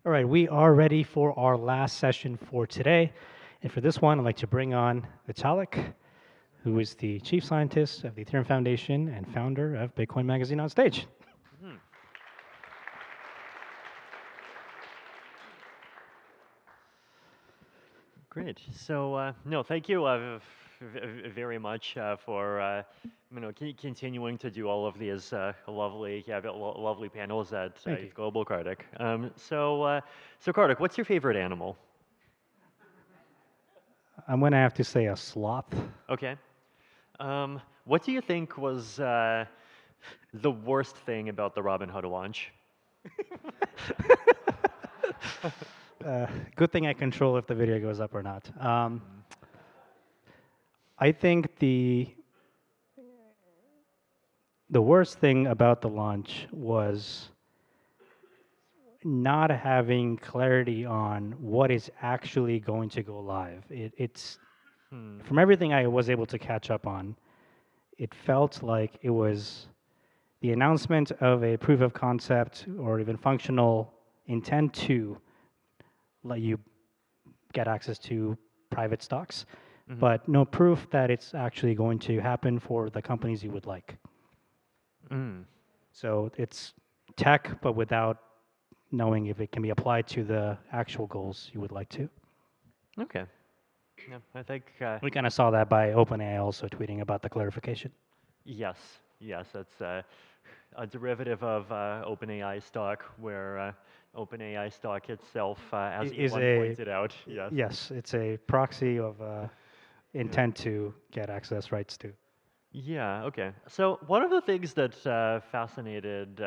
All right, we are ready for our last session for today. And for this one, I'd like to bring on Vitalik, who is the chief scientist of the Ethereum Foundation and founder of Bitcoin Magazine on stage. Hmm. Great. So, no, thank you very much for continuing to do all of these lovely panels at Thank you. Global, Kartik. So Kartik, what's your favorite animal? I'm going to have to say a sloth. Okay. What do you think was the worst thing about the Robinhood launch? Good thing I control if the video goes up or not. I think the worst thing about the launch was not having clarity on what is actually going to go live. It's from everything I was able to catch up on, it felt like it was the announcement of a proof of concept or even functional intent to let you get access to private stocks, but no proof that it's actually going to happen for the companies you would like. So it's tech, but without knowing if it can be applied to the actual goals you would like to. Okay. Yeah, I think we kind of saw that by OpenAI also tweeting about the clarification. Yes, that's a derivative of OpenAI stock, where OpenAI stock itself, as Elon pointed out, yes. Yes, it's a proxy of intent to get access rights to. Yeah, okay. So one of the things that fascinated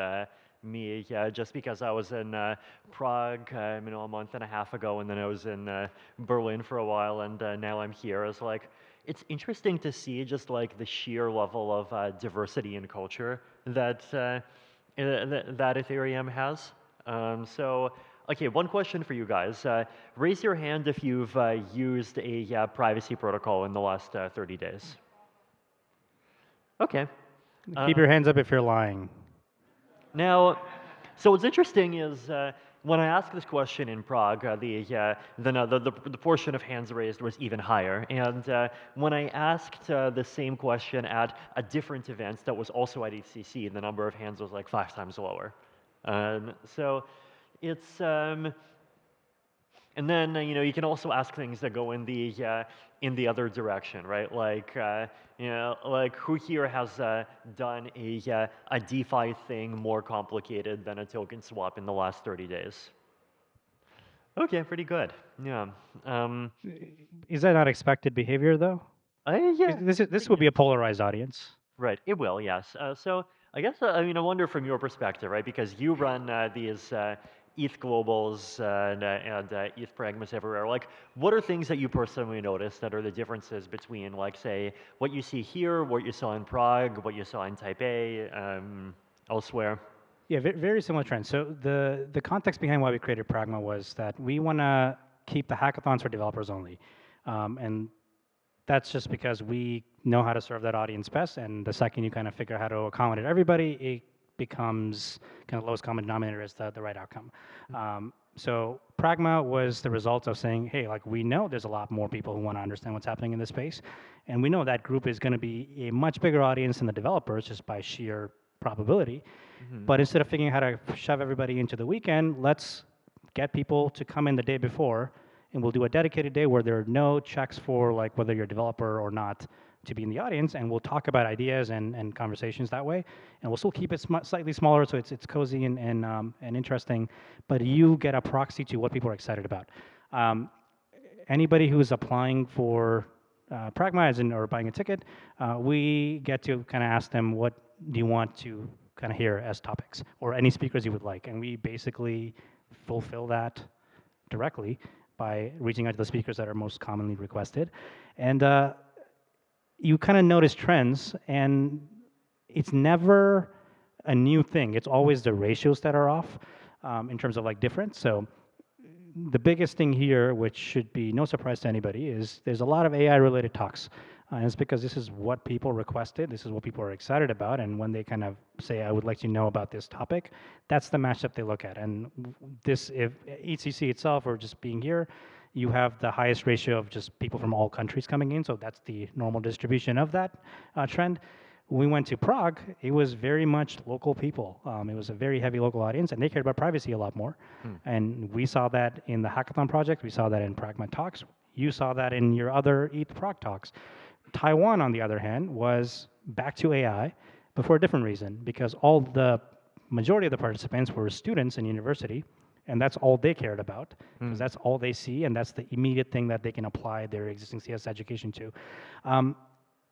me, just because I was in Prague, a month and a half ago, and then I was in Berlin for a while, and now I'm here, is like, it's interesting to see just like the sheer level of diversity in culture that that Ethereum has. Okay, one question for you guys. Raise your hand if you've used a privacy protocol in the last 30 days. Okay. Keep your hands up if you're lying. Now, so what's interesting is when I asked this question in Prague, the portion of hands raised was even higher. And when I asked the same question at a different event that was also at ECC, the number of hands was like 5 times lower. So it's and then you can also ask things that go in the other direction, right? Like like who here has done a DeFi thing more complicated than a token swap in the last 30 days? Okay, pretty good. Yeah. Is that not expected behavior though? Yeah. This will be a polarized audience. Right. It will. Yes. So I guess I wonder from your perspective, right? Because you run these ETH globals and ETH Pragmas everywhere. Like, what are things that you personally notice that are the differences between, like, say, what you see here, what you saw in Prague, what you saw in Taipei, elsewhere? Yeah, very similar trends. So the context behind why we created Pragma was that we want to keep the hackathons for developers only, and that's just because we know how to serve that audience best. And the second you kind of figure out how to accommodate everybody, it becomes kind of lowest common denominator is the right outcome. So Pragma was the result of saying, hey, like we know there's a lot more people who want to understand what's happening in this space, and we know that group is going to be a much bigger audience than the developers just by sheer probability. But instead of figuring out how to shove everybody into the weekend, let's get people to come in the day before, and we'll do a dedicated day where there are no checks for like whether you're a developer or not to be in the audience, and we'll talk about ideas and conversations that way. And we'll still keep it slightly smaller so it's cozy and interesting, but you get a proxy to what people are excited about. Anybody who's applying for Pragma or buying a ticket, we get to kind of ask them what do you want to kind of hear as topics or any speakers you would like, and we basically fulfill that directly by reaching out to the speakers that are most commonly requested. And you kind of notice trends, and it's never a new thing. It's always the ratios that are off in terms of like difference. So the biggest thing here, which should be no surprise to anybody, is there's a lot of AI-related talks. And it's because this is what people requested, this is what people are excited about, and when they kind of say, I would like to know about this topic, that's the matchup they look at. And this, if ECC itself, or just being here, you have the highest ratio of just people from all countries coming in, so that's the normal distribution of that trend. When we went to Prague, it was very much local people. It was a very heavy local audience, and they cared about privacy a lot more. And we saw that in the Hackathon project, we saw that in Pragma talks, you saw that in your other ETH Prague talks. Taiwan, on the other hand, was back to AI, but for a different reason, because all the majority of the participants were students in university, and that's all they cared about, because that's all they see, and that's the immediate thing that they can apply their existing CS education to.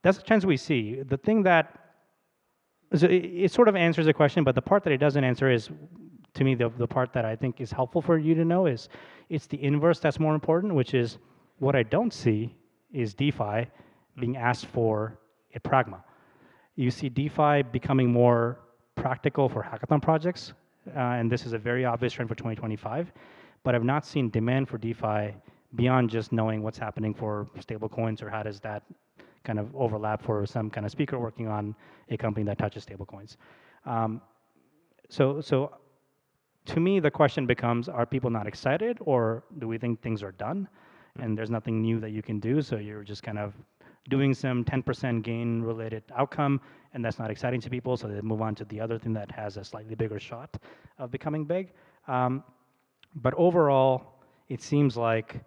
That's the trends we see. The thing that, so it sort of answers the question, but the part that it doesn't answer is, to me, the part that I think is helpful for you to know is, it's the inverse that's more important, which is, what I don't see is DeFi being asked for at Pragma. You see DeFi becoming more practical for hackathon projects, and this is a very obvious trend for 2025, but I've not seen demand for DeFi beyond just knowing what's happening for stablecoins, or how does that kind of overlap for some kind of speaker working on a company that touches stablecoins. So to me, the question becomes, are people not excited, or do we think things are done and there's nothing new that you can do, so you're just kind of doing some 10% gain related outcome, and that's not exciting to people, so they move on to the other thing that has a slightly bigger shot of becoming big. But overall, it seems like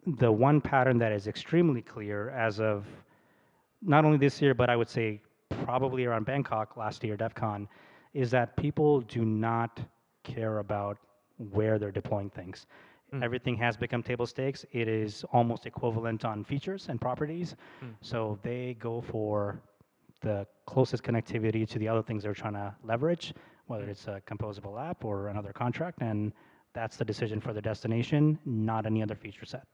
the one pattern that is extremely clear as of not only this year, but I would say probably around Bangkok last year, DEF CON, is that people do not care about where they're deploying things. Everything has become table stakes. It is almost equivalent on features and properties. So they go for the closest connectivity to the other things they're trying to leverage, whether it's a composable app or another contract, and that's the decision for the destination, not any other feature set.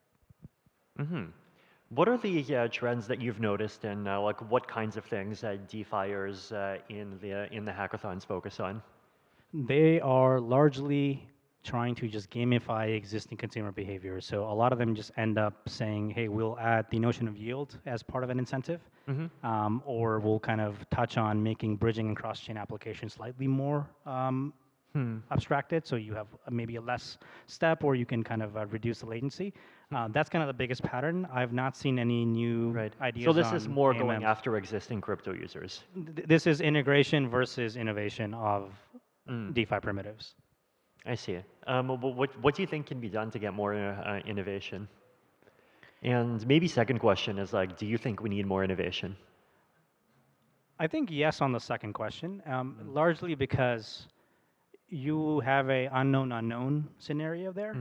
What are the trends that you've noticed, and like what kinds of things DeFiers in the hackathons focus on? They are largely trying to just gamify existing consumer behavior. So a lot of them just end up saying, hey, we'll add the notion of yield as part of an incentive, or we'll kind of touch on making bridging and cross-chain applications slightly more abstracted, so you have maybe a less step, or you can kind of reduce the latency. That's kind of the biggest pattern. I've not seen any new ideas. So this is more AMMs. going after existing crypto users. This is integration versus innovation of DeFi primitives. I see. What do you think can be done to get more innovation? And maybe second question is like, do you think we need more innovation? I think yes on the second question, largely because you have a unknown scenario there.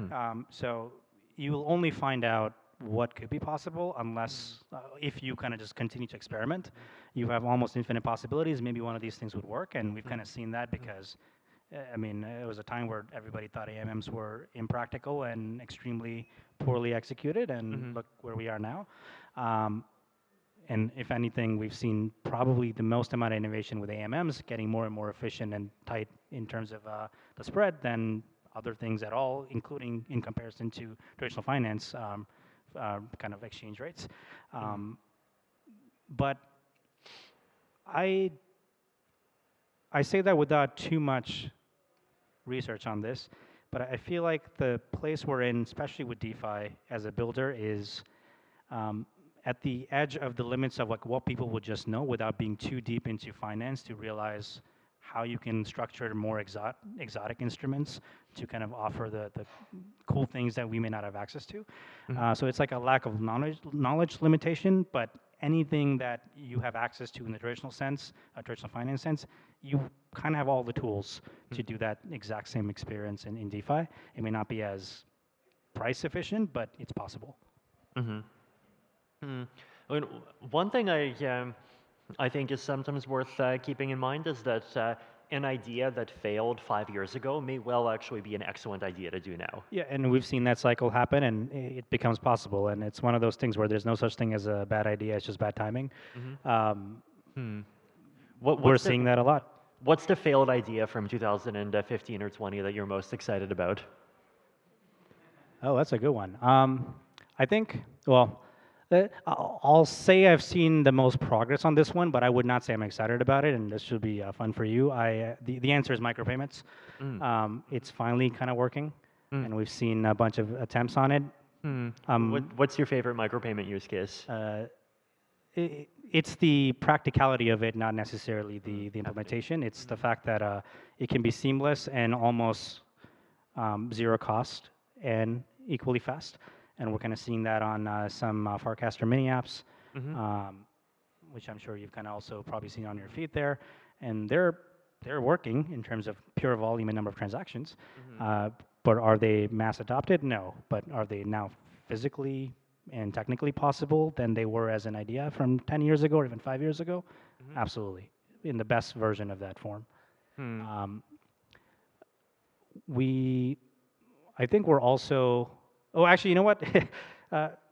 So you will only find out what could be possible unless, if you kind of just continue to experiment. You have almost infinite possibilities. Maybe one of these things would work, and we've kind of seen that because, I mean, it was a time where everybody thought AMMs were impractical and extremely poorly executed, and look where we are now. And if anything, we've seen probably the most amount of innovation with AMMs getting more and more efficient and tight in terms of the spread than other things at all, including in comparison to traditional finance kind of exchange rates. But I say that without too much research on this, but I feel like the place we're in, especially with DeFi as a builder, is at the edge of the limits of like what people would just know without being too deep into finance to realize how you can structure more exotic instruments to kind of offer the cool things that we may not have access to. So it's like a lack of knowledge limitation, but anything that you have access to in the traditional sense, a traditional finance sense, you kind of have all the tools to do that exact same experience in DeFi. It may not be as price efficient, but it's possible. I mean, one thing I think is sometimes worth keeping in mind is that an idea that failed 5 years ago may well actually be an excellent idea to do now. Yeah, and we've seen that cycle happen, and it becomes possible. And it's one of those things where there's no such thing as a bad idea; it's just bad timing. We're seeing that a lot. What's the failed idea from 2015 or 20 that you're most excited about? Oh, that's a good one. I think, well, I'll say I've seen the most progress on this one, but I would not say I'm excited about it, and this should be fun for you. The answer is micropayments. Mm. It's finally kind of working, Mm. and we've seen a bunch of attempts on it. What's your favorite micropayment use case? It's the practicality of it, not necessarily the implementation. It's the fact that it can be seamless and almost zero cost and equally fast. And we're kind of seeing that on some Forecaster mini apps, which I'm sure you've kind of also probably seen on your feed there. And they're working in terms of pure volume and number of transactions. But are they mass adopted? No. But are they now physically and technically possible than they were as an idea from 10 years ago or even 5 years ago? Absolutely, in the best version of that form. I think we're also, oh, actually, you know what?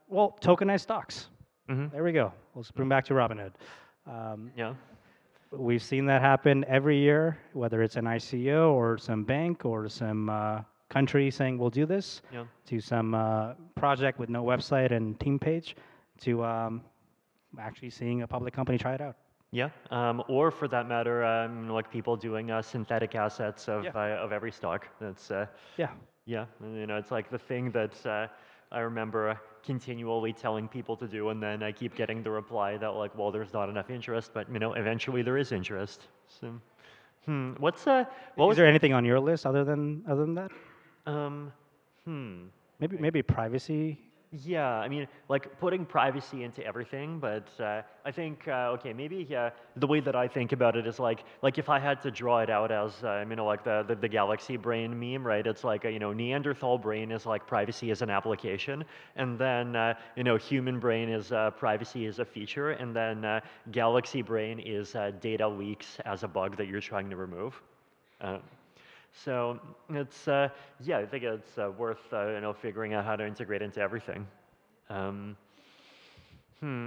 Well, tokenized stocks. There we go. Let's bring back to Robinhood. Yeah. We've seen that happen every year, whether it's an ICO or some bank or some country saying we'll do this, Yeah. to some project with no website and team page, to actually seeing a public company try it out. Yeah, or for that matter, like people doing synthetic assets of Yeah. of every stock. That's Yeah. yeah, and, it's like the thing that I remember continually telling people to do, and then I keep getting the reply that like, well, there's not enough interest, but eventually there is interest. So, what's what Is was there anything on your list other than that? um, hmm. Maybe privacy. Yeah, I mean, like putting privacy into everything, but I think okay, maybe the way that I think about it is like if I had to draw it out as like the galaxy brain meme, right? It's like Neanderthal brain is like privacy as an application, and then human brain is privacy as a feature, and then galaxy brain is data leaks as a bug that you're trying to remove. Uh, so it's yeah, I think it's worth figuring out how to integrate into everything. Um,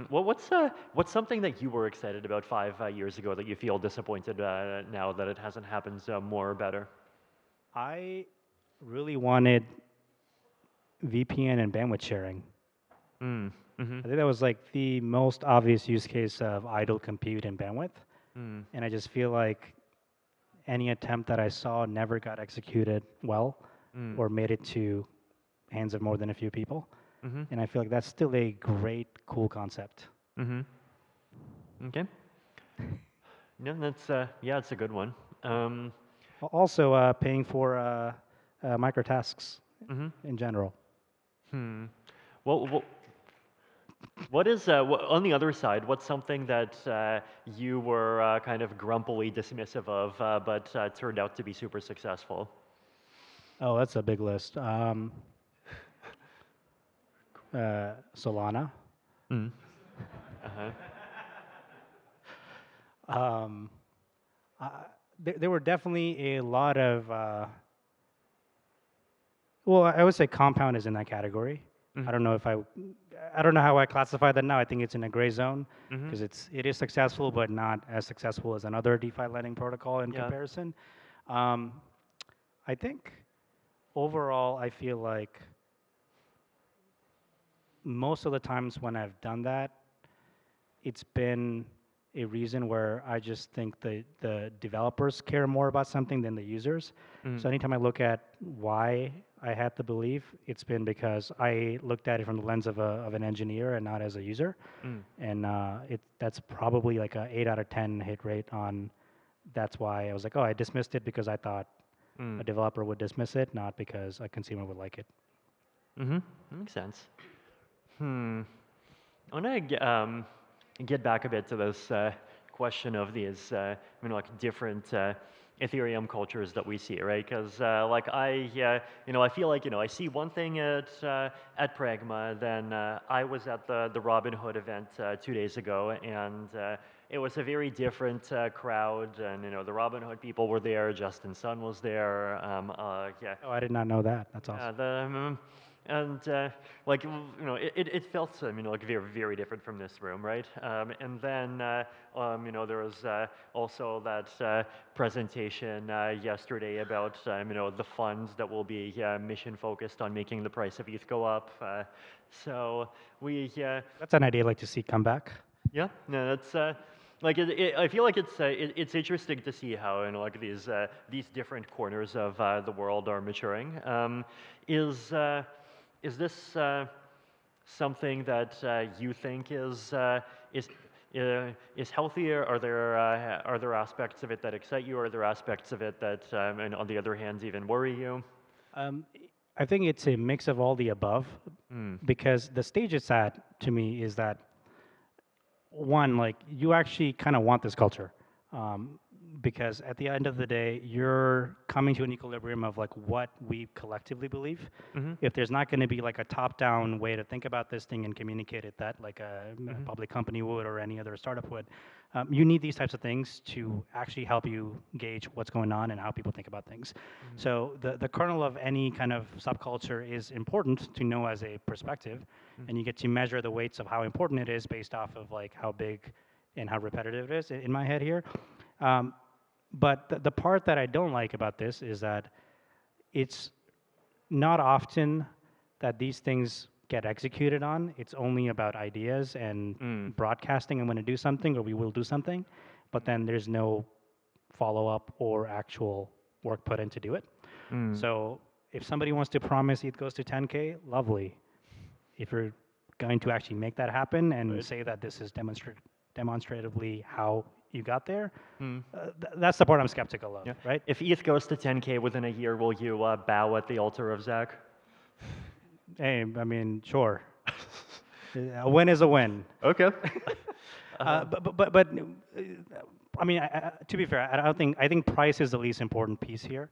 Well, what's something that you were excited about 5 years ago that you feel disappointed now that it hasn't happened more or better? I really wanted VPN and bandwidth sharing. Mm. Mm-hmm. I think that was like the most obvious use case of idle compute and bandwidth. Mm. And I just feel like any attempt that I saw never got executed well Mm. or made it to hands of more than a few people. Mm-hmm. And I feel like that's still a great, cool concept. Mm-hmm. Okay. No, that's yeah, it's a good one. Also, paying for microtasks Mm-hmm. in general. Hmm. Well, what is on the other side? What's something that you were kind of grumpily dismissive of, but turned out to be super successful? Oh, that's a big list. Solana. Mm. Uh-huh. Um, there were definitely a lot of, well, I would say Compound is in that category. Mhm. I don't know how I classify that now. I think it's in a gray zone Mhm. because it is successful, but not as successful as another DeFi lending protocol in Yeah. comparison. Um, I think overall, I feel like most of the times when I've done that, it's been a reason where I just think the developers care more about something than the users. Mhm. So anytime I look at why I had the belief, it's been because I looked at it from the lens of an engineer and not as a user. Mm. And that's probably like a 8 out of 10 hit rate on. That's why I was like, oh, I dismissed it because I thought Mm. a developer would dismiss it, not because a consumer would like it. Mhm. That makes sense. I want to get back a bit to this question of these, like different Ethereum cultures that we see, right? Because like I feel like I see one thing at Pragma, then I was at the Robinhood event 2 days ago, and it was a very different crowd, and the Robinhood people were there, Justin Sun was there, yeah. Oh, I did not know that. That's Yeah, awesome. And like it felt like very very different from this room, right? And then there was also that presentation yesterday about the funds that will be mission focused on making the price of ETH go up. So we That's an idea I'd like to see come back. yeah, no, that's like I feel like it's interesting to see how like these different corners of the world are maturing. Is this something that you think is is healthier? Are there aspects of it that excite you? Are there aspects of it that, and on the other hand, even worry you? Um, I think it's a mix of all the above, Mm. because the stage it's at to me is that one, like you actually kind of want this culture, um, because at the end of the day, you're coming to an equilibrium of like what we collectively believe. Mm-hmm. If there's not going to be like a top-down way to think about this thing and communicate it that like a public company would or any other startup would, you need these types of things to actually help you gauge what's going on and how people think about things. So the kernel of any kind of subculture is important to know as a perspective, and you get to measure the weights of how important it is based off of like how big and how repetitive it is in my head here. But the part that I don't like about this is that it's not often that these things get executed on. It's only about ideas and broadcasting, I'm going to do something or we will do something, but then there's no follow-up or actual work put in to do it. So if somebody wants to promise ETH goes to 10K, lovely. If you're going to actually make that happen and say that this is demonstratively how you got there, that's the part I'm skeptical of, right? If ETH goes to 10K within a year, will you bow at the altar of Zach? Hey, I mean, sure. A win is a win. Okay. But I mean, to be fair, I think price is the least important piece here.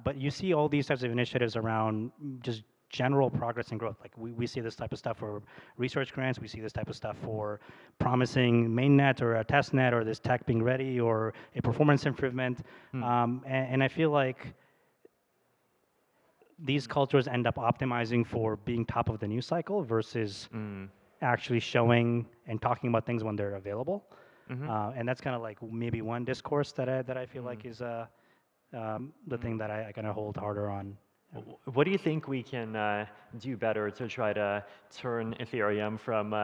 But you see all these types of initiatives around just general progress and growth. Like we see this type of stuff for research grants. We see this type of stuff for promising mainnet or a test net or this tech being ready or a performance improvement. And I feel like these cultures end up optimizing for being top of the news cycle versus actually showing and talking about things when they're available. And that's kind of like maybe one discourse that I feel like is the thing that I kind of hold harder on. What do you think we can do better to try to turn Ethereum from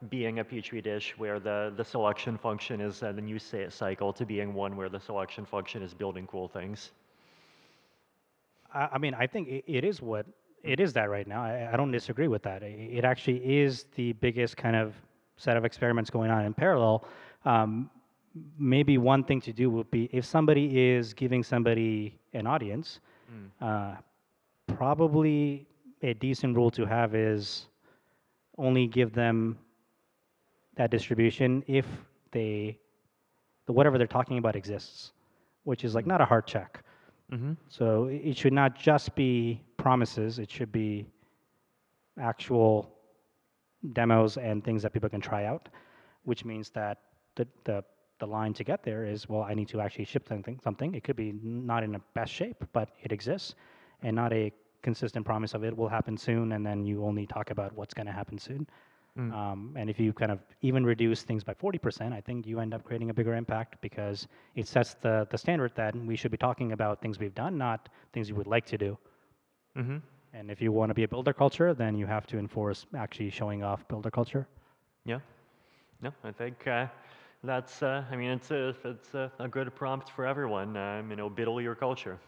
being a petri dish where the selection function is the news cycle to being one where the selection function is building cool things? I mean, I think it is what it is that right now. I don't disagree with that. It actually is the biggest kind of set of experiments going on in parallel. Maybe one thing to do would be if somebody is giving somebody an audience, probably a decent rule to have is only give them that distribution if whatever they're talking about exists, which is like not a hard check. So it should not just be promises, it should be actual demos and things that people can try out, which means that the line to get there is, well, I need to actually ship something. It could be not in the best shape, but it exists, and not a consistent promise of it will happen soon, and then you only talk about what's going to happen soon. And if you kind of even reduce things by 40%, I think you end up creating a bigger impact because it sets the standard that we should be talking about things we've done, not things you would like to do. And if you want to be a builder culture, then you have to enforce actually showing off builder culture. Yeah. No, I think that's, I mean, it's a good prompt for everyone, biddle your culture.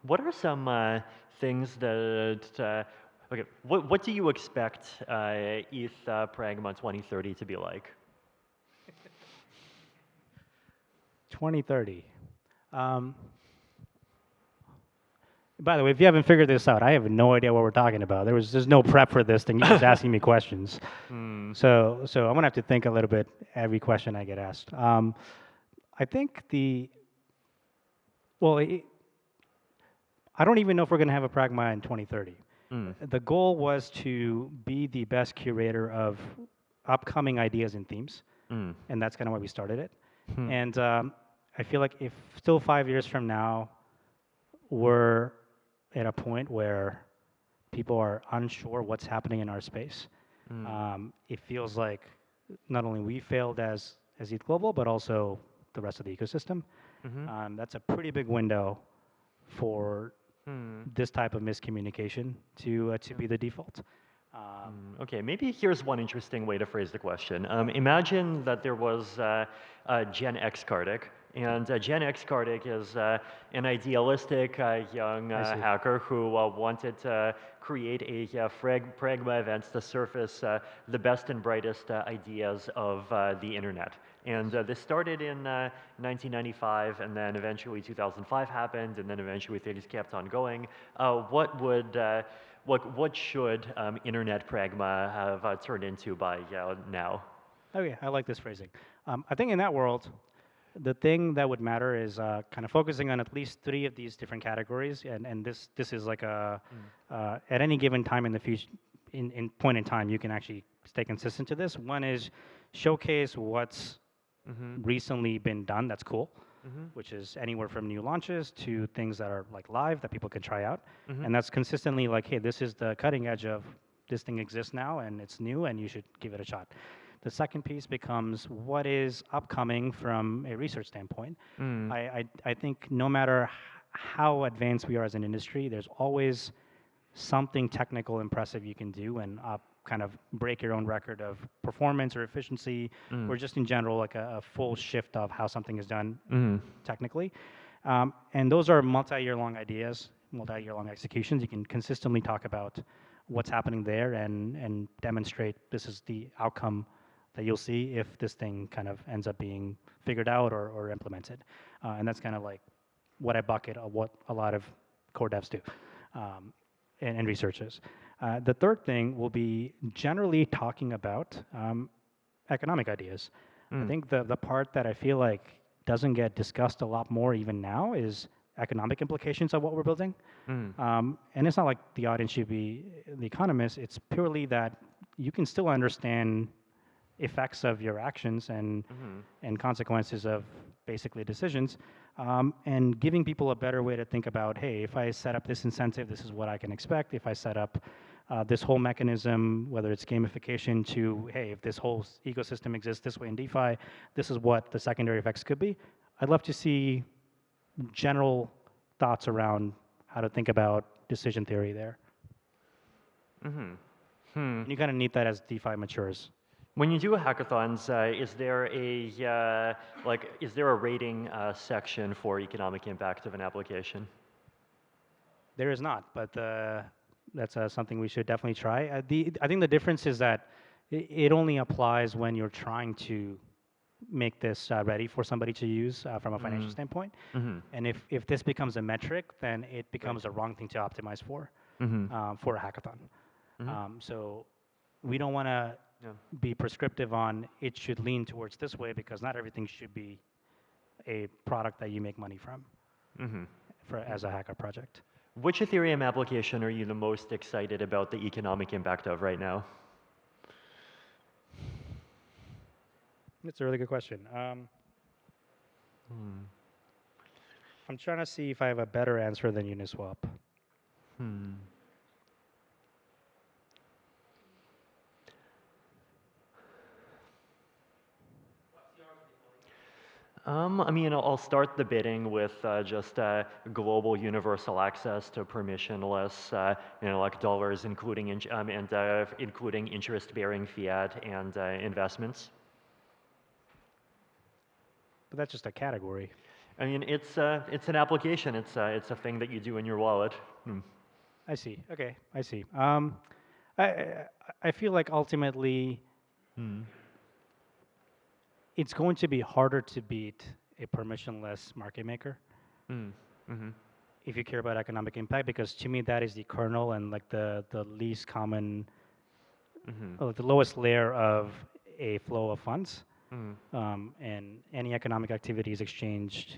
What are some things that, okay, what do you expect ETH Pragma 2030 to be like? 2030. By the way, if you haven't figured this out, I have no idea what we're talking about. There's no prep for this thing. You're just asking me questions. So I'm gonna have to think a little bit every question I get asked. I think I don't even know if we're gonna have a Pragma in 2030. The goal was to be the best curator of upcoming ideas and themes, and that's kind of why we started it. And I feel like if still 5 years from now, we're at a point where people are unsure what's happening in our space. It feels like not only we failed as ETH Global, but also the rest of the ecosystem. That's a pretty big window for this type of miscommunication to be the default. Okay, maybe here's one interesting way to phrase the question. Imagine that there was Gen X Kartik, and Gen X Kartik is an idealistic young hacker who wanted to create a Pragma event to surface the best and brightest ideas of the internet. And this started in 1995, and then eventually 2005 happened, and then eventually things kept on going. What should Internet Pragma have turned into by now? Okay, I like this phrasing. I think in that world, the thing that would matter is kind of focusing on at least 3 of these different categories, and this is like a at any given time in the future, in point in time, you can actually stay consistent to this. One is showcase what's recently been done that's cool, which is anywhere from new launches to things that are like live that people can try out, and that's consistently like, hey, this is the cutting edge of this thing exists now and it's new and you should give it a shot. The second piece becomes what is upcoming from a research standpoint. I think no matter how advanced we are as an industry, there's always something technical impressive you can do and kind of break your own record of performance or efficiency, or just in general like a full shift of how something is done technically. And those are multi-year long ideas, multi-year long executions. You can consistently talk about what's happening there and demonstrate this is the outcome that you'll see if this thing kind of ends up being figured out or implemented. And that's kind of like what I bucket of what a lot of core devs do and researchers. The third thing will be generally talking about economic ideas. I think the part that I feel like doesn't get discussed a lot more even now is economic implications of what we're building. And it's not like the audience should be the economists, it's purely that you can still understand effects of your actions and consequences of basically decisions, and giving people a better way to think about, hey, if I set up this incentive, this is what I can expect. If I set up this whole mechanism, whether it's gamification to, hey, if this whole ecosystem exists this way in DeFi, this is what the secondary effects could be. I'd love to see general thoughts around how to think about decision theory there. You kind of need that as DeFi matures. When you do hackathons, is there a rating section for economic impact of an application? There is not, but that's something we should definitely try. I think the difference is that it only applies when you're trying to make this ready for somebody to use from a financial standpoint. And if this becomes a metric, then it becomes a wrong thing to optimize for a hackathon. So we don't want to be prescriptive on it should lean towards this way, because not everything should be a product that you make money from as a hacker project. Which Ethereum application are you the most excited about the economic impact of right now? That's a really good question. I'm trying to see if I have a better answer than Uniswap. I mean, I'll start the bidding with just global universal access to permissionless, like dollars, including including interest-bearing fiat and investments. But that's just a category. I mean, it's an application. It's a thing that you do in your wallet. I see. Okay, I see. I feel like ultimately it's going to be harder to beat a permissionless market maker if you care about economic impact, because to me that is the kernel and like the least common, or the lowest layer of a flow of funds. And any economic activity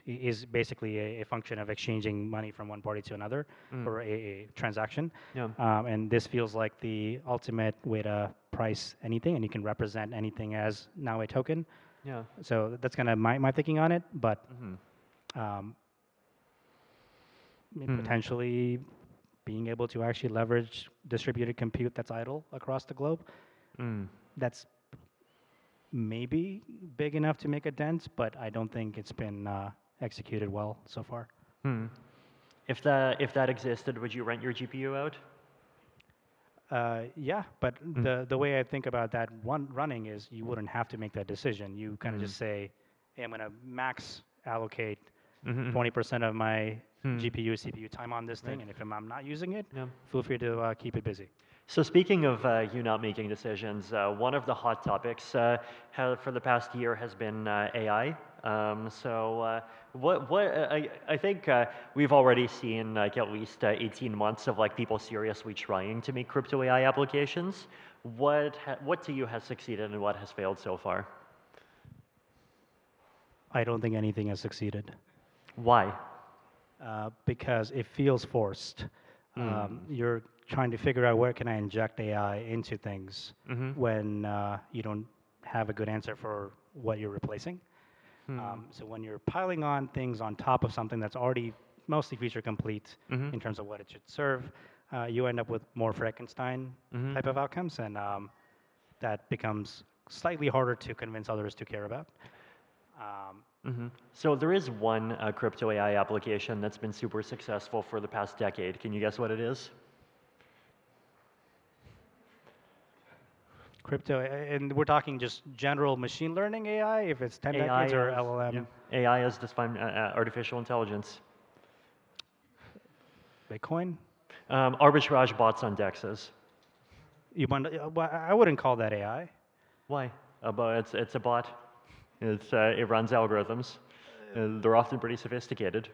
is basically a function of exchanging money from one party to another for a transaction. And this feels like the ultimate way to price anything, and you can represent anything as now a token. So that's kind of my thinking on it, but potentially being able to actually leverage distributed compute that's idle across the globe. That's maybe big enough to make a dent, but I don't think it's been executed well so far. If that existed, would you rent your GPU out? Yeah, but the way I think about that running is you wouldn't have to make that decision. You kind of just say, hey, I'm going to max allocate 20% of my GPU, CPU time on this thing, and if I'm not using it, feel free to keep it busy. So speaking of you not making decisions, one of the hot topics for the past year has been AI. I think we've already seen like at least 18 months of like people seriously trying to make crypto AI applications. What to you has succeeded and what has failed so far? I don't think anything has succeeded. Why? Because it feels forced. You're trying to figure out where can I inject AI into things when you don't have a good answer for what you're replacing. So when you're piling on things on top of something that's already mostly feature complete in terms of what it should serve, you end up with more Frankenstein type of outcomes, and that becomes slightly harder to convince others to care about. So there is one crypto AI application that's been super successful for the past decade. Can you guess what it is? Crypto, and we're talking just general machine learning AI, if it's 10 decades or LLM? Yeah. AI is defined artificial intelligence. Bitcoin? Arbitrage bots on DEXs. Well, I wouldn't call that AI. Why? It's a bot. It runs algorithms. They're often pretty sophisticated.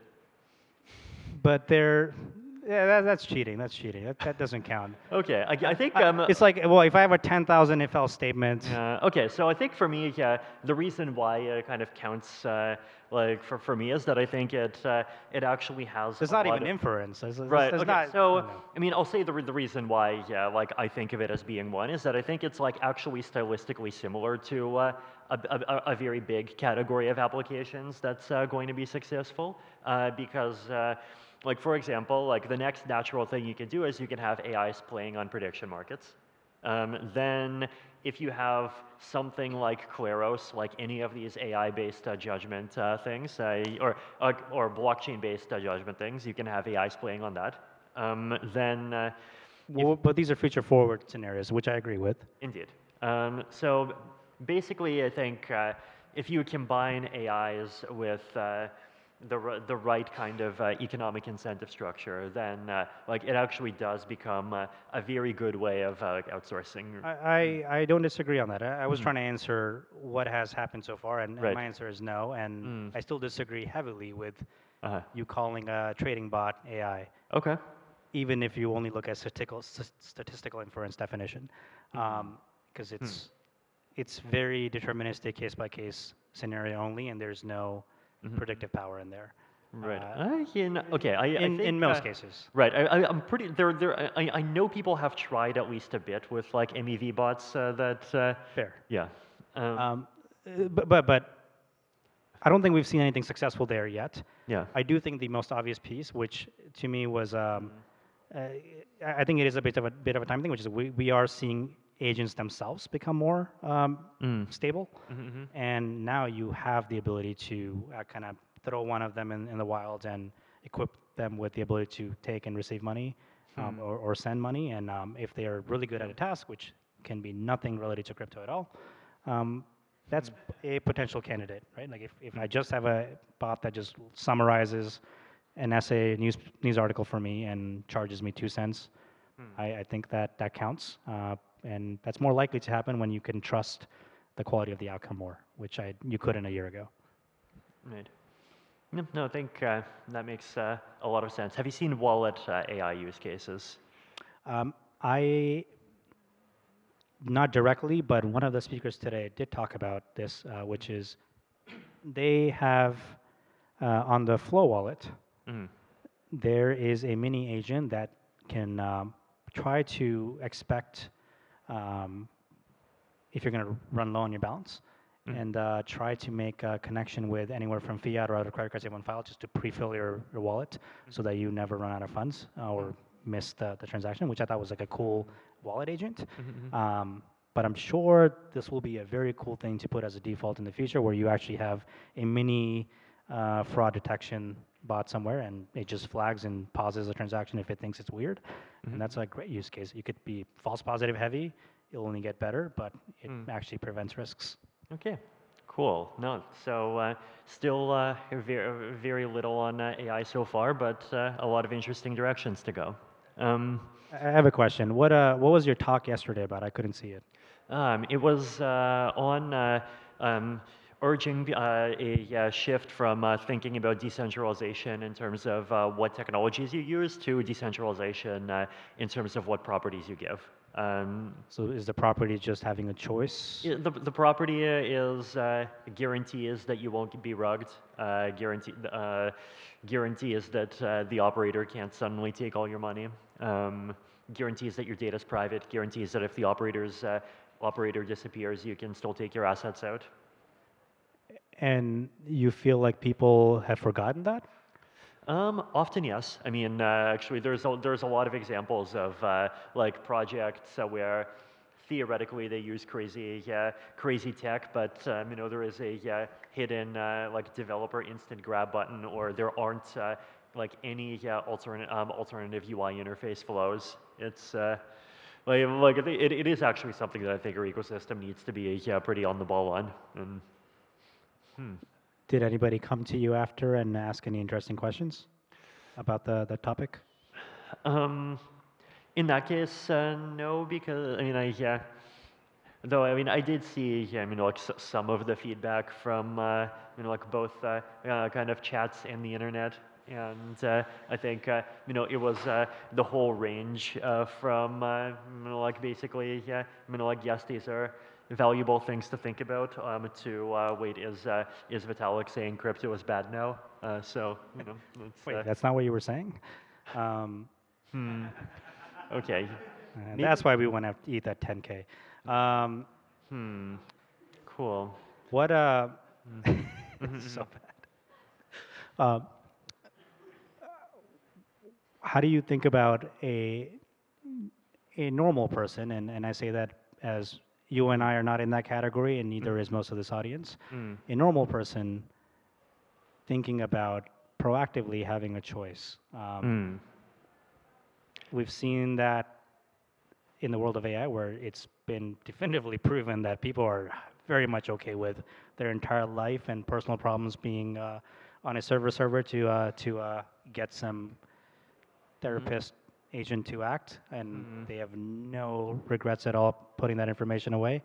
But that's cheating. That's cheating. That doesn't count. Okay, I think it's like, well, if I have a 10,000 if else statement. Okay, so I think for me, the reason why it kind of counts, like for me, is that I think it actually has. It's not even inference. Right. It's okay. not, So I mean, I'll say the reason why, like I think of it as being one is that I think it's like actually stylistically similar to a very big category of applications that's going to be successful because. Like for example, like the next natural thing you can do is you can have AIs playing on prediction markets. Then if you have something like Kleros, like any of these AI-based judgment things, or blockchain-based judgment things, you can have AIs playing on that. But these are future-forward scenarios, which I agree with. Indeed. So basically, I think if you combine AIs with the right kind of economic incentive structure, then like it actually does become a very good way of outsourcing. I don't disagree on that. I was trying to answer what has happened so far, and my answer is no. And I still disagree heavily with you calling a trading bot AI. Okay. Even if you only look at statistical inference definition, because it's very deterministic, case by case scenario only, and there's no predictive power in there. Right. Okay. I think, in most cases. Right. I'm pretty. I know people have tried at least a bit with like MEV bots. Fair. Yeah. But I don't think we've seen anything successful there yet. Yeah. I do think the most obvious piece, which to me was, I think it is a bit of a time thing, which is we are seeing agents themselves become more stable, and now you have the ability to kind of throw one of them in the wild and equip them with the ability to take and receive money or send money, and if they are really good at a task, which can be nothing related to crypto at all, that's a potential candidate, right? Like if I just have a bot that just summarizes an essay, news article for me and charges me 2 cents, I think that counts. And that's more likely to happen when you can trust the quality of the outcome more, which you couldn't a year ago. Right. No, I think that makes a lot of sense. Have you seen wallet AI use cases? Not directly, but one of the speakers today did talk about this, which is they have on the Flow wallet, there is a mini agent that can try to expect if you're going to run low on your balance, and try to make a connection with anywhere from fiat or other credit cards you have on file just to pre-fill your wallet so that you never run out of funds or miss the transaction, which I thought was like a cool wallet agent. Mm-hmm. But I'm sure this will be a very cool thing to put as a default in the future, where you actually have a mini fraud detection bot somewhere, and it just flags and pauses the transaction if it thinks it's weird. Mm-hmm. And that's a great use case. You could be false positive heavy, it'll only get better, but it actually prevents risks. Okay, cool. No, so still very, very little on AI so far, but a lot of interesting directions to go. I have a question. What was your talk yesterday about? I couldn't see it. It was on urging a shift from thinking about decentralization in terms of what technologies you use to decentralization in terms of what properties you give. So is the property just having a choice? The property is guarantees that you won't be rugged. Guarantee is that the operator can't suddenly take all your money. Guarantees that your data is private. Guarantees that if the operator disappears, you can still take your assets out. And you feel like people have forgotten that? Often, yes. I mean, actually, there's a lot of examples of like projects where theoretically they use crazy tech, but you know, there is a hidden like developer instant grab button, or there aren't like any alternative UI interface flows. It's like it is actually something that I think our ecosystem needs to be pretty on the ball on. And, Did anybody come to you after and ask any interesting questions about the topic? In that case, no, because I mean, though I mean, I did see, I mean, like some of the feedback from, you know, like both kind of chats and the internet, and I think, you know, it was the whole range from, you know, like basically, you know, like yes, these are valuable things to think about. To wait, is Vitalik saying crypto is bad now? So you know, it's, Wait, that's not what you were saying? okay. Maybe. That's why we want to eat that 10K. Cool. What this is so bad. How do you think about a normal person, and I say that as you and I are not in that category, and neither is most of this audience. A normal person thinking about proactively having a choice. We've seen that in the world of AI, where it's been definitively proven that people are very much okay with their entire life and personal problems being on a server to get some therapist agent to act, and they have no regrets at all putting that information away.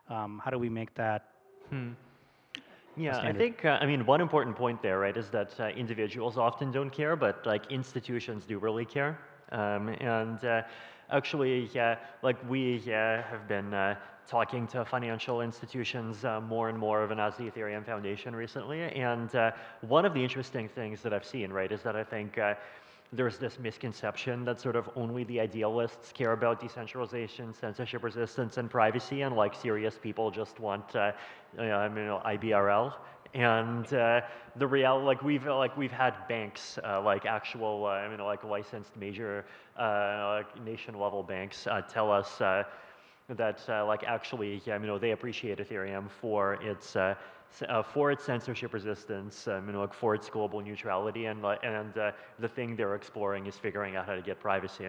How do we make that? Yeah, I think, I mean, one important point there, right, is that individuals often don't care, but like institutions do really care. And actually, like we have been talking to financial institutions more and more of an as the Ethereum Foundation recently. And one of the interesting things that I've seen, right, is that I think there's this misconception that sort of only the idealists care about decentralization, censorship resistance, and privacy, and like serious people just want, you know, IBRL. And the reality, like we've had banks, like actual, you know, like licensed major like nation-level banks tell us that like actually, you know, they appreciate Ethereum for its censorship resistance, you know, like for its global neutrality, and the thing they're exploring is figuring out how to get privacy.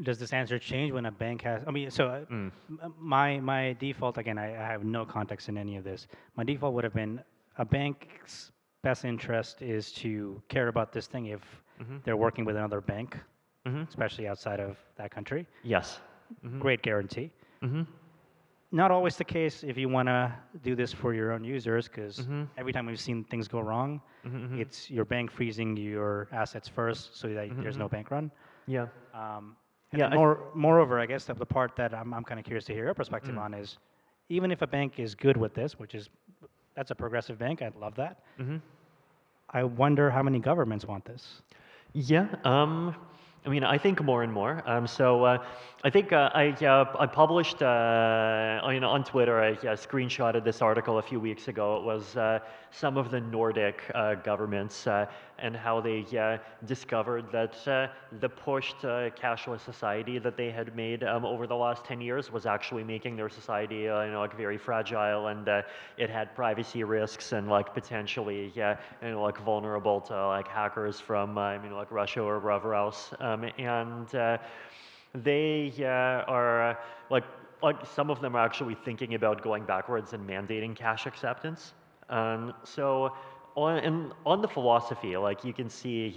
Does this answer change when a bank has? I mean, so my default, again, I have no context in any of this. My default would have been a bank's best interest is to care about this thing if they're working with another bank, especially outside of that country. Yes. Great guarantee. Not always the case if you want to do this for your own users, because every time we've seen things go wrong, it's your bank freezing your assets first so that there's no bank run. Yeah. And moreover, I guess the part that I'm kind of curious to hear your perspective on is, even if a bank is good with this, that's a progressive bank, I'd love that. I wonder how many governments want this. Yeah. I mean, I think more and more. I think I published, you know, on Twitter. I screenshotted this article a few weeks ago. It was some of the Nordic governments and how they discovered that the push to cashless society that they had made over the last 10 years was actually making their society like very fragile, and it had privacy risks and like potentially like vulnerable to like hackers from like Russia or wherever else, and they are like some of them are actually thinking about going backwards and mandating cash acceptance. So on the philosophy, like you can see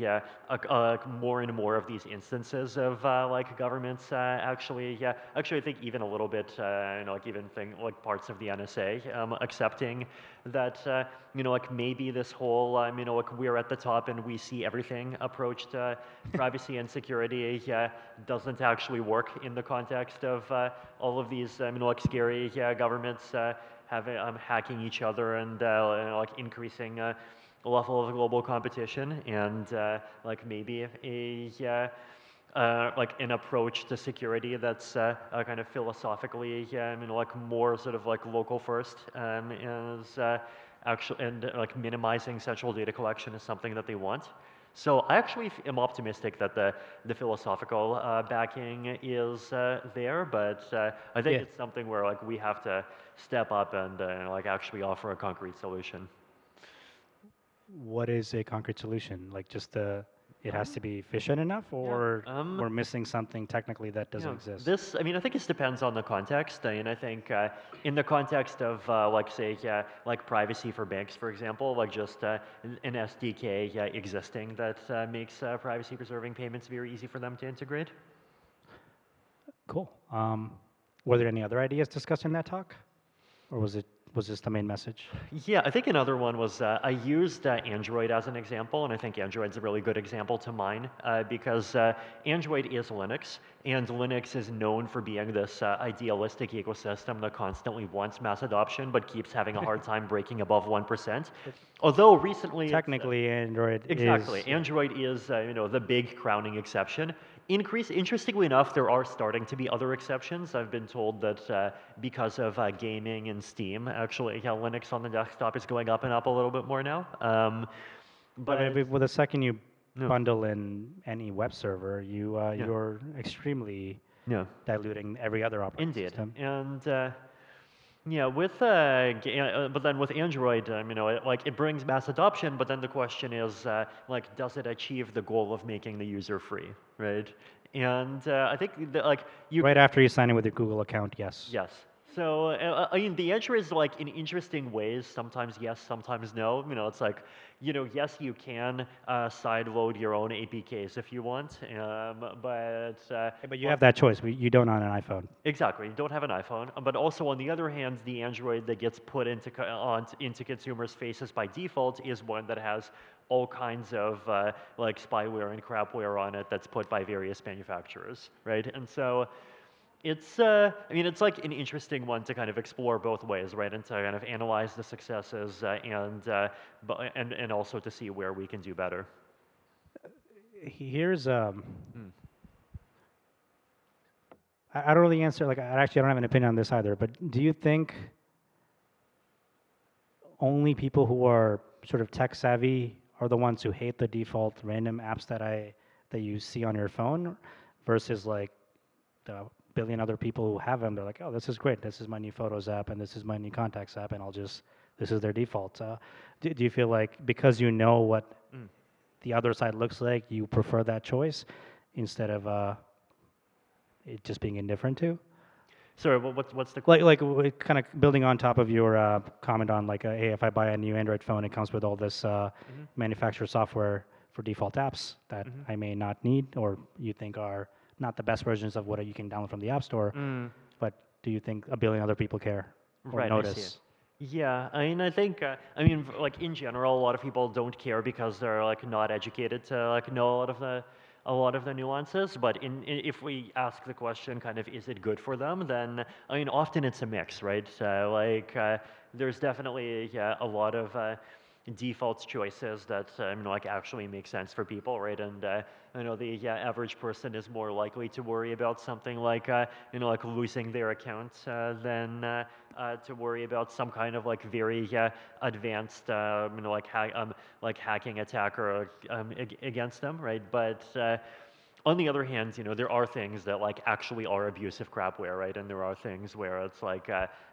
more and more of these instances of like governments actually I think even a little bit like even like parts of the NSA accepting that like maybe this whole like we're at the top and we see everything approach to privacy and security doesn't actually work in the context of all of these like scary governments hacking each other and like increasing level of global competition, and like maybe like an approach to security that's kind of philosophically like more sort of like local first, is actually, and like minimizing central data collection is something that they want. So I actually am optimistic that the philosophical backing is there, but I think Yeah. it's something where like we have to step up and like actually offer a concrete solution. What is a concrete solution? Like just it has to be efficient enough, or we're missing something technically that doesn't exist? This, I mean, I think it depends on the context. And I think in the context of like say, like privacy for banks, for example, like just an SDK existing that makes privacy preserving payments very easy for them to integrate. Cool. Were there any other ideas discussed in that talk, or was this the main message? Yeah, I think another one was I used Android as an example, and I think Android's a really good example to mine because Android is Linux, and Linux is known for being this idealistic ecosystem that constantly wants mass adoption but keeps having a hard time breaking above 1%. Although recently, Technically, Android exactly, is. Android is the big crowning exception. Interestingly enough, there are starting to be other exceptions. I've been told that because of gaming and Steam, actually, Linux on the desktop is going up and up a little bit more now. But I mean, with the second you no, bundle in any web server, you're extremely no, diluting every other operating indeed, system. and yeah, with but then with Android, like it brings mass adoption, but then the question is, like, does it achieve the goal of making the user free, right? And I think that, like you Right after you sign in with your Google account, yes. yes. So I mean, the answer is like in interesting ways. Sometimes yes, sometimes no. It's like, yes, you can sideload your own APKs if you want, but But you have that choice. You don't on an iPhone. exactly, you don't have an iPhone. But also on the other hand, the Android that gets put into consumers' faces by default is one that has all kinds of like spyware and crapware on it that's put by various manufacturers, right? And so it's, I mean, it's like an interesting one to kind of explore both ways, right? And to kind of analyze the successes and also to see where we can do better. Here's Mm. I don't really answer, like, I don't have an opinion on this either, but do you think only people who are sort of tech savvy are the ones who hate the default random apps that you see on your phone, versus like the billion other people who have them? They're like, oh, this is great. This is my new Photos app, and this is my new Contacts app, and this is their default. Do you feel like because you know what Mm. the other side looks like, you prefer that choice instead of it just being indifferent to? Sorry, what's the question? Like kind of building on top of your comment on like, hey, if I buy a new Android phone, it comes with all this manufacturer software for default apps that I may not need, or you think are not the best versions of what you can download from the App Store. But do you think a billion other people care or Right, I see. notice? Yeah, I mean, I think, I mean, like in general, a lot of people don't care because they're like not educated to like know a lot of the nuances. But if we ask the question, kind of, is it good for them? Then I mean, often it's a mix, right? So like, there's definitely a lot of default choices that like actually make sense for people, right? And I know the average person is more likely to worry about something like like losing their account than to worry about some kind of like very advanced like hacking attack or against them, right? But on the other hand, there are things that like actually are abusive crapware, right? And there are things where it's like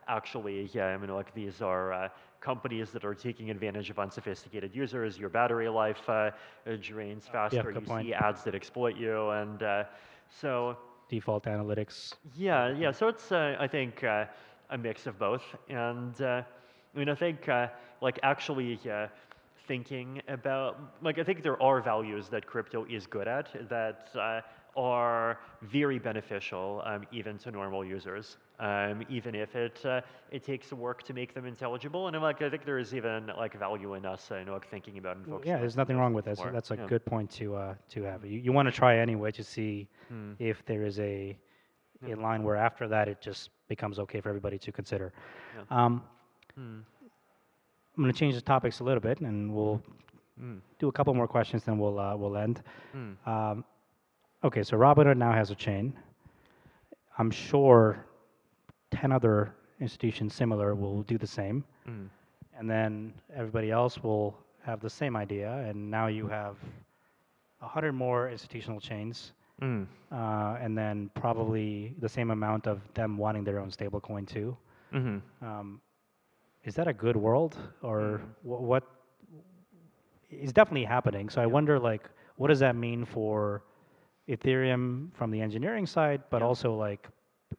actually, like these are companies that are taking advantage of unsophisticated users. Your battery life drains Yeah, faster. good You point. see ads that exploit you, and so Default analytics. yeah. So it's I think a mix of both, and I think like actually thinking about like I think there are values that crypto is good at that are very beneficial even to normal users, even if it takes work to make them intelligible. And like I think there is even like value in us, like thinking about and focusing Yeah, on there's some of nothing those wrong with things that. So more. that's a Yeah. good point to have. You want to try anyway to see Hmm. if there is a Yeah. line where after that it just becomes okay for everybody to consider. Yeah. Um, Hmm. I'm going to change the topics a little bit, and we'll Hmm. do a couple more questions, then we'll end. Hmm. Um, okay, so Robinhood now has a chain. I'm sure 10 other institutions similar will do the same, Hmm. and then everybody else will have the same idea, and now you have 100 more institutional chains, Hmm. and then probably the same amount of them wanting their own stablecoin too. Hmm. Um, is that a good world, or Hmm. what is definitely happening? So I Yeah. wonder, like, what does that mean for Ethereum from the engineering side, but Yeah. also like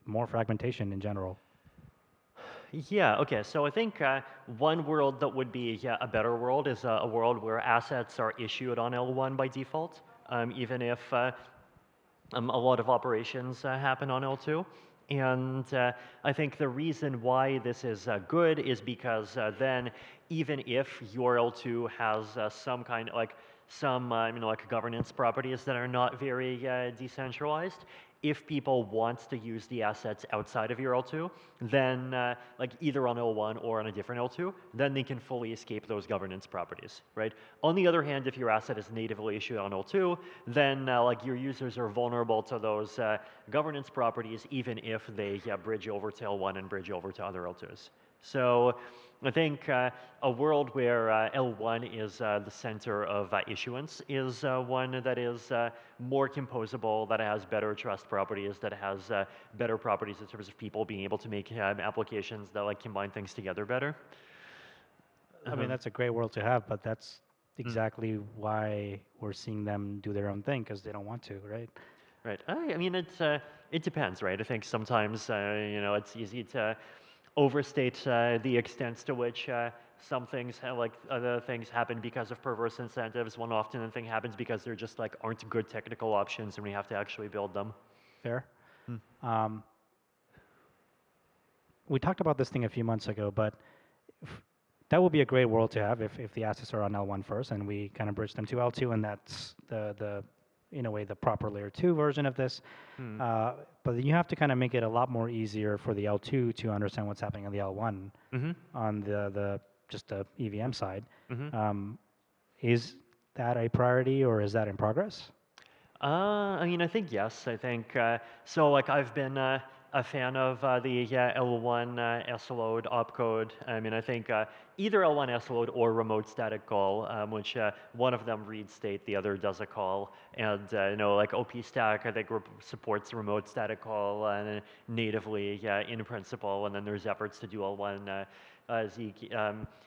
more fragmentation in general? Yeah, okay. So I think one world that would be a better world is a world where assets are issued on L1 by default, even if a lot of operations happen on L2. And I think the reason why this is good is because then even if your L2 has some kind like some like governance properties that are not very decentralized, if people want to use the assets outside of your L2, then like either on L1 or on a different L2, then they can fully escape those governance properties, right? On the other hand, if your asset is natively issued on L2, then like your users are vulnerable to those governance properties, even if they bridge over to L1 and bridge over to other L2s. So I think a world where L1 is the center of issuance is one that is more composable, that has better trust properties, that has better properties in terms of people being able to make applications that like combine things together better. I mean, Um, that's a great world to have, but that's mm, exactly why we're seeing them do their own thing because they don't want to, right? right. I mean, it depends, right? I think sometimes it's easy to overstate the extent to which some things like other things happen because of perverse incentives, when often the thing happens because there just like aren't good technical options and we have to actually build them. Fair. Hmm. Um, we talked about this thing a few months ago, but that would be a great world to have if the assets are on L1 first and we kind of bridge them to L2, and that's the in a way the proper layer 2 version of this. Hmm. But then you have to kind of make it a lot more easier for the L2 to understand what's happening on the L1 Mm-hmm. on the just the EVM side. Mm-hmm. Um, is that a priority or is that in progress? I mean, I think yes. I think so. Like, I've been a fan of the L1 S-load opcode. I mean, I think either L1 S-load or remote static call, which one of them reads state, the other does a call. And like OP Stack, I think supports remote static call natively, in principle. And then there's efforts to do L1 Zeke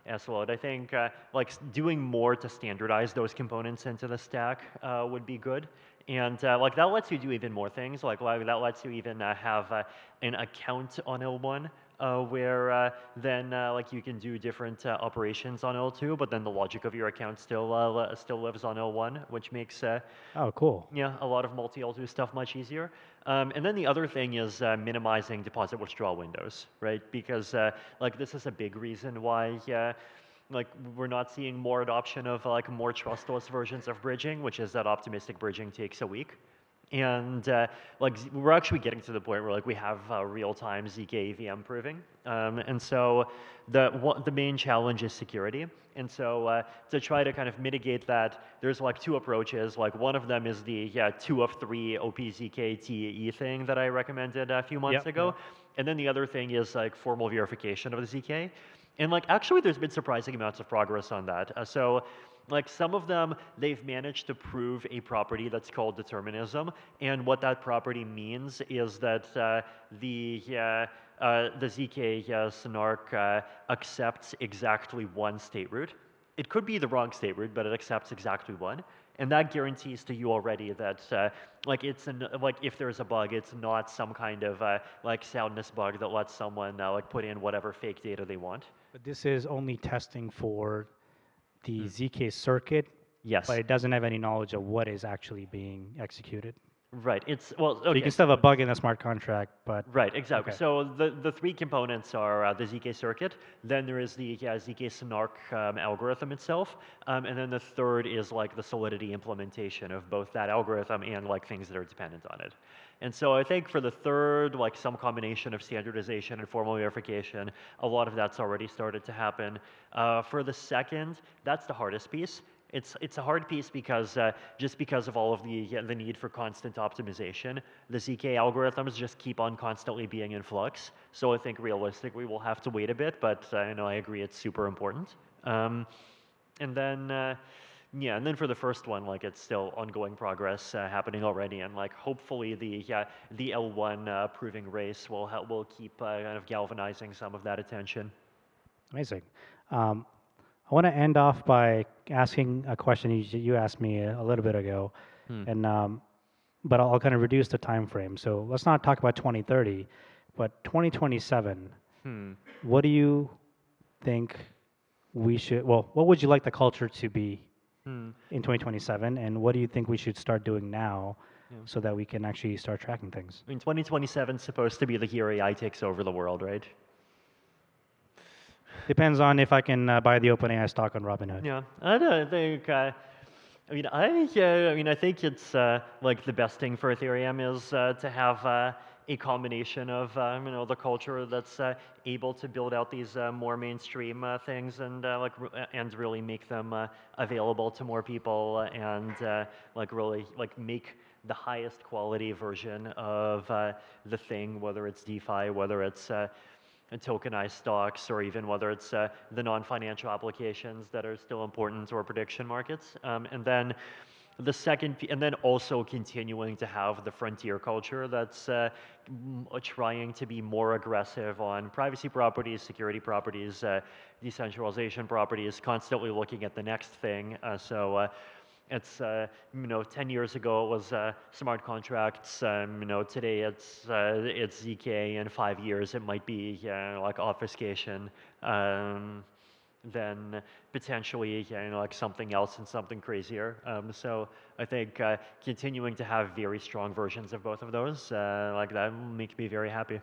S-load. I think like doing more to standardize those components into the stack would be good. And like that lets you do even more things. Like that lets you even have an account on L1 where then like you can do different operations on L2, but then the logic of your account still lives on L1, which makes Oh, cool. yeah, a lot of multi-L2 stuff much easier. And then the other thing is minimizing deposit withdrawal windows, right? Because like this is a big reason why like we're not seeing more adoption of like more trustless versions of bridging, which is that optimistic bridging takes a week. And like we're actually getting to the point where like we have real-time ZK EVM proving, and so the main challenge is security. And so to try to kind of mitigate that, there's like two approaches. Like one of them is the 2 of 3 OPZK TE thing that I recommended a few months ago, and then the other thing is like formal verification of the ZK. And like actually, there's been surprising amounts of progress on that. So like some of them, they've managed to prove a property that's called determinism, and what that property means is that the ZK Snark accepts exactly one state root. It could be the wrong state root, but it accepts exactly one, and that guarantees to you already that like like if there's a bug, it's not some kind of like soundness bug that lets someone like put in whatever fake data they want. But this is only testing for the ZK circuit, Yes. but it doesn't have any knowledge of what is actually being executed. Right. It's well. Okay. So you can still have a bug in the smart contract, but Right, exactly. Okay. So the three components are the ZK circuit, then there is the ZK Snark algorithm itself, and then the third is like the Solidity implementation of both that algorithm and like things that are dependent on it. And so I think for the third, like some combination of standardization and formal verification, a lot of that's already started to happen. For the second, that's the hardest piece. It's a hard piece because just because of all of the need for constant optimization, the ZK algorithms just keep on constantly being in flux. So I think realistically we'll have to wait a bit, but you know, I agree it's super important. And then yeah, and then for the first one, like it's still ongoing progress happening already, and like hopefully the L1 proving race will keep kind of galvanizing some of that attention. Amazing. I want to end off by asking a question you asked me a little bit ago, and but I'll kind of reduce the time frame. So let's not talk about 2030, but 2027. What do you think we should? Well, what would you like the culture to be in 2027, and what do you think we should start doing now so that we can actually start tracking things? I mean, 2027 is supposed to be the year AI takes over the world, right? Depends on if I can buy the OpenAI stock on Robinhood. Yeah, I don't think. I mean, I think it's like the best thing for Ethereum is to have a combination of you know, the culture that's able to build out these more mainstream things and and really make them available to more people and like really like make the highest quality version of the thing, whether it's DeFi, whether it's tokenized stocks, or even whether it's the non-financial applications that are still important, or prediction markets. And then the second, and then also continuing to have the frontier culture that's trying to be more aggressive on privacy properties, security properties, decentralization properties, constantly looking at the next thing. It's you know, 10 years ago it was smart contracts. You know, today it's ZK. In 5 years it might be like obfuscation. Then potentially you know, like something else and something crazier. So I think continuing to have very strong versions of both of those like that will make me very happy.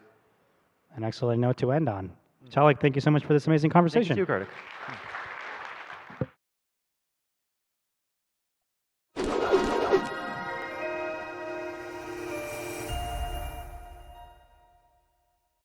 An excellent note to end on. Vitalik, thank you so much for this amazing conversation. Thank you, Kartik.